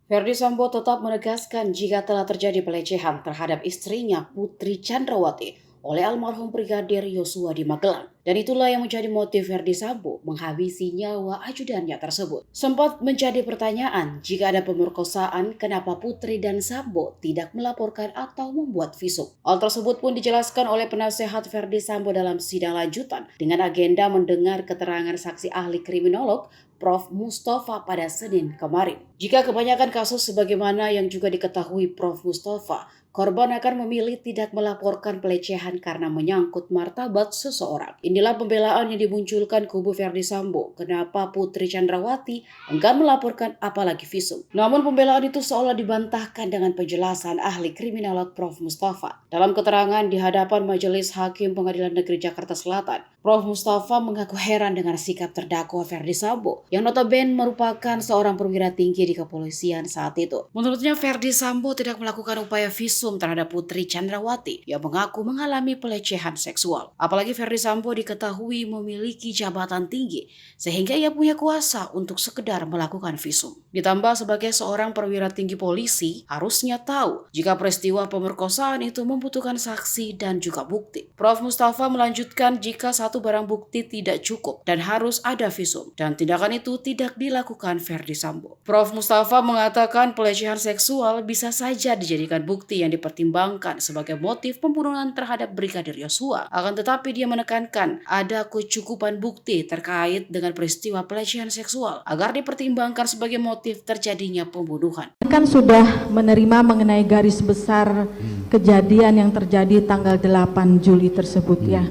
Verdi Sambo tetap menegaskan jika telah terjadi pelecehan terhadap istrinya Putri Chandrawati oleh almarhum Brigadir Yosua di Magelang. Dan itulah yang menjadi motif Verdi Sambo menghabisi nyawa ajudannya tersebut. Sempat menjadi pertanyaan, jika ada pemerkosaan, kenapa Putri dan Sambo tidak melaporkan atau membuat visum? Hal tersebut pun dijelaskan oleh penasehat Verdi Sambo dalam sidang lanjutan dengan agenda mendengar keterangan saksi ahli kriminolog Prof. Mustafa pada Senin kemarin. Jika kebanyakan kasus sebagaimana yang juga diketahui Prof. Mustafa, korban akan memilih tidak melaporkan pelecehan karena menyangkut martabat seseorang. Inilah pembelaan yang dimunculkan kubu Verdi Sambo. Kenapa Putri Chandrawati enggan melaporkan apalagi visum. Namun pembelaan itu seolah dibantahkan dengan penjelasan ahli kriminolog Prof. Mustafa. Dalam keterangan di hadapan Majelis Hakim Pengadilan Negeri Jakarta Selatan, Prof. Mustafa mengaku heran dengan sikap terdakwa Verdi Sambo yang notabene merupakan seorang perwira tinggi di kepolisian saat itu. Menurutnya Verdi Sambo tidak melakukan upaya visum terhadap Putri Chandrawati yang mengaku mengalami pelecehan seksual. Apalagi Verdi Sambo diketahui memiliki jabatan tinggi sehingga ia punya kuasa untuk sekedar melakukan visum. Ditambah sebagai seorang perwira tinggi polisi harusnya tahu jika peristiwa pemerkosaan itu membutuhkan saksi dan juga bukti. Prof. Mustafa melanjutkan jika satu barang bukti tidak cukup dan harus ada visum dan tindakan itu tidak dilakukan Verdi Sambo. Prof. Mustafa mengatakan pelecehan seksual bisa saja dijadikan bukti yang dipertimbangkan sebagai motif pembunuhan terhadap Brigadir Yosua. Akan tetapi dia menekankan ada kecukupan bukti terkait dengan peristiwa pelecehan seksual agar dipertimbangkan sebagai motif terjadinya pembunuhan. Kan sudah menerima mengenai garis besar kejadian yang terjadi tanggal 8 Juli tersebut ya.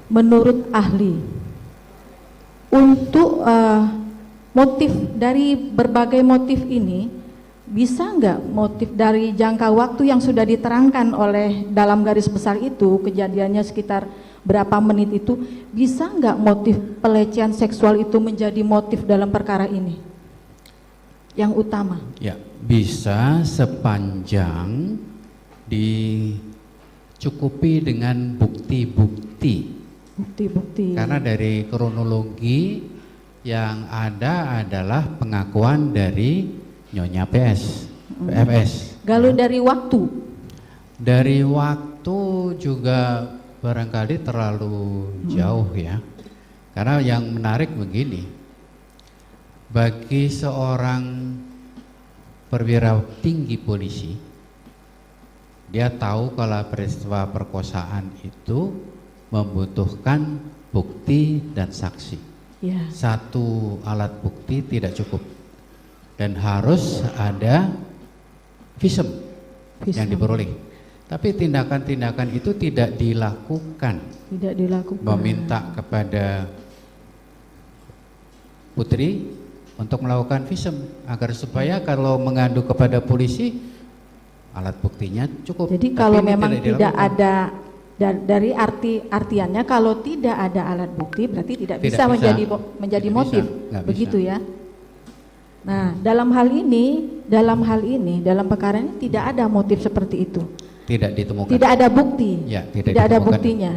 Menurut ahli, untuk motif dari berbagai motif ini, bisa nggak motif dari jangka waktu yang sudah diterangkan oleh dalam garis besar itu, kejadiannya sekitar berapa menit itu, bisa nggak motif pelecehan seksual itu menjadi motif dalam perkara ini yang utama? Ya, bisa sepanjang dicukupi dengan bukti-bukti. Bukti-bukti. Karena dari kronologi yang ada adalah pengakuan dari Nyonya PFS. Kalau dari waktu? Dari waktu juga barangkali terlalu jauh ya. Karena yang menarik begini, bagi seorang perwira tinggi polisi, dia tahu kalau peristiwa perkosaan itu membutuhkan bukti dan saksi. Ya. Satu alat bukti tidak cukup dan harus ada visum yang diperoleh. Tapi tindakan-tindakan itu tidak dilakukan. Tidak dilakukan. Meminta kepada Putri untuk melakukan visum agar supaya kalau mengadu kepada polisi alat buktinya cukup. Jadi kalau memang tidak ada dari artiannya kalau tidak ada alat bukti berarti tidak bisa menjadi motif, begitu ya. Nah, dalam hal ini dalam perkara ini tidak ada motif seperti itu. Tidak ditemukan. Tidak ada bukti. Ya, tidak ada buktinya.